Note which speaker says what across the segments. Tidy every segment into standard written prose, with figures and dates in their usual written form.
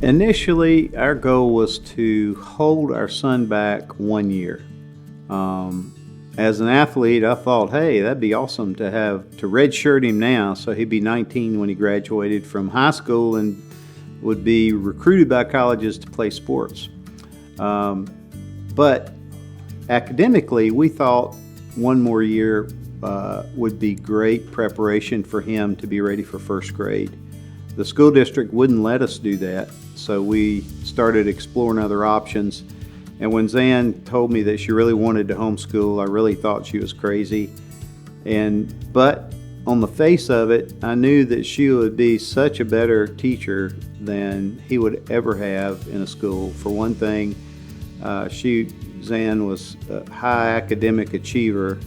Speaker 1: Initially, our goal was to hold our son back 1 year. Um, as an athlete, I thought, hey, that'd be awesome to redshirt him now, so he'd be 19 when he graduated from high school and would be recruited by colleges to play sports. Um, but academically, we thought one more year would be great preparation for him to be ready for first grade. The school district wouldn't let us do that, so we started exploring other options. And when Zan told me that she really wanted to homeschool, I really thought she was crazy. But on the face of it, I knew that she would be such a better teacher than he would ever have in a school. For one thing, Zan was a high academic achiever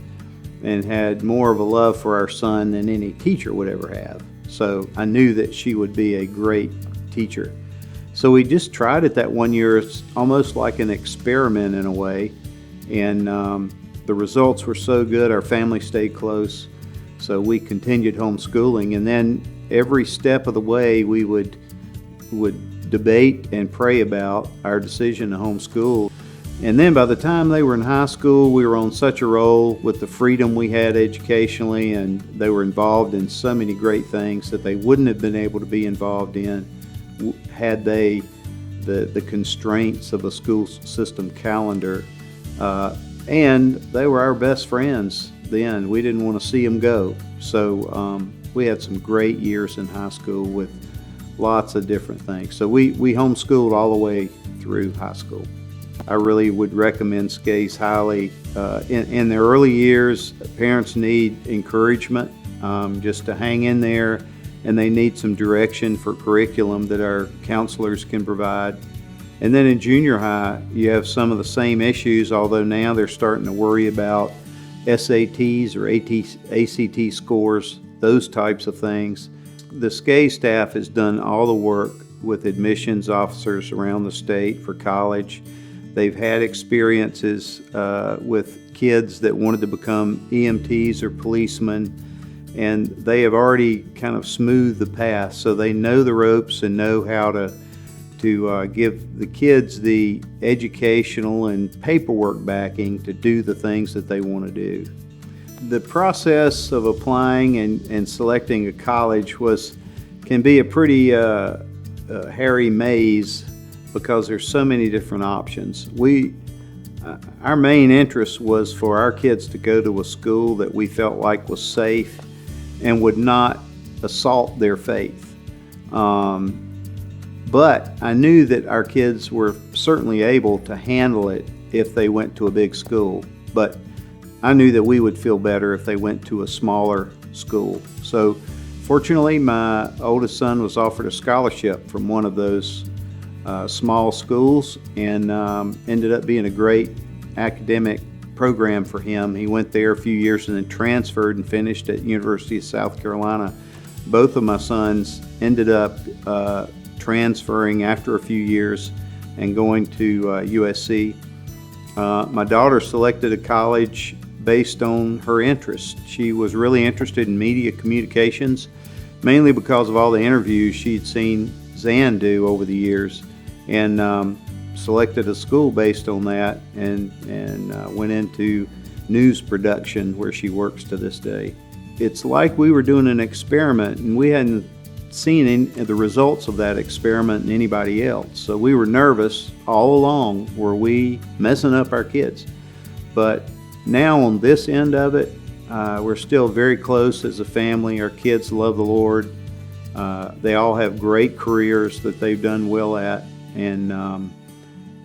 Speaker 1: and had more of a love for our son than any teacher would ever have. So I knew that she would be a great teacher. So we just tried it that 1 year. It's almost like an experiment in a way. And the results were so good, our family stayed close. So we continued homeschooling. And then every step of the way, we would debate and pray about our decision to homeschool. And then by the time they were in high school, we were on such a roll with the freedom we had educationally, and they were involved in so many great things that they wouldn't have been able to be involved in had they the constraints of a school system calendar. And they were our best friends then. We didn't want to see them go. So we had some great years in high school with lots of different things. So we homeschooled all the way through high school. I really would recommend SCASE highly. In the early years, parents need encouragement just to hang in there, and they need some direction for curriculum that our counselors can provide. And then in junior high, you have some of the same issues, although now they're starting to worry about SATs or ACT scores, those types of things. The SCASE staff has done all the work with admissions officers around the state for college. They've had experiences with kids that wanted to become EMTs or policemen, and they have already kind of smoothed the path, so they know the ropes and know how to give the kids the educational and paperwork backing to do the things that they want to do. The process of applying and selecting a college can be a pretty hairy maze, because there's so many different options. Our main interest was for our kids to go to a school that we felt like was safe and would not assault their faith. But I knew that our kids were certainly able to handle it if they went to a big school. But I knew that we would feel better if they went to a smaller school. So fortunately, my oldest son was offered a scholarship from one of those small schools, and ended up being a great academic program for him. He went there a few years and then transferred and finished at University of South Carolina. Both of my sons ended up transferring after a few years and going to USC. My daughter selected a college based on her interest. She was really interested in media communications, mainly because of all the interviews she'd seen Zan do over the years, and selected a school based on that, and went into news production, where she works to this day. It's like we were doing an experiment, and we hadn't seen the results of that experiment in anybody else. So we were nervous all along. Were we messing up our kids? But now on this end of it, we're still very close as a family. Our kids love the Lord. They all have great careers that they've done well at, and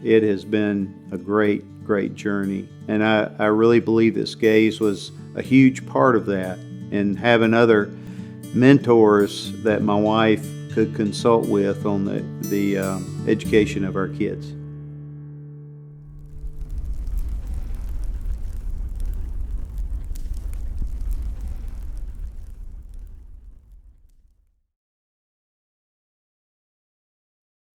Speaker 1: it has been a great journey. And I really believe that SCASE was a huge part of that, and having other mentors that my wife could consult with on the education of our kids.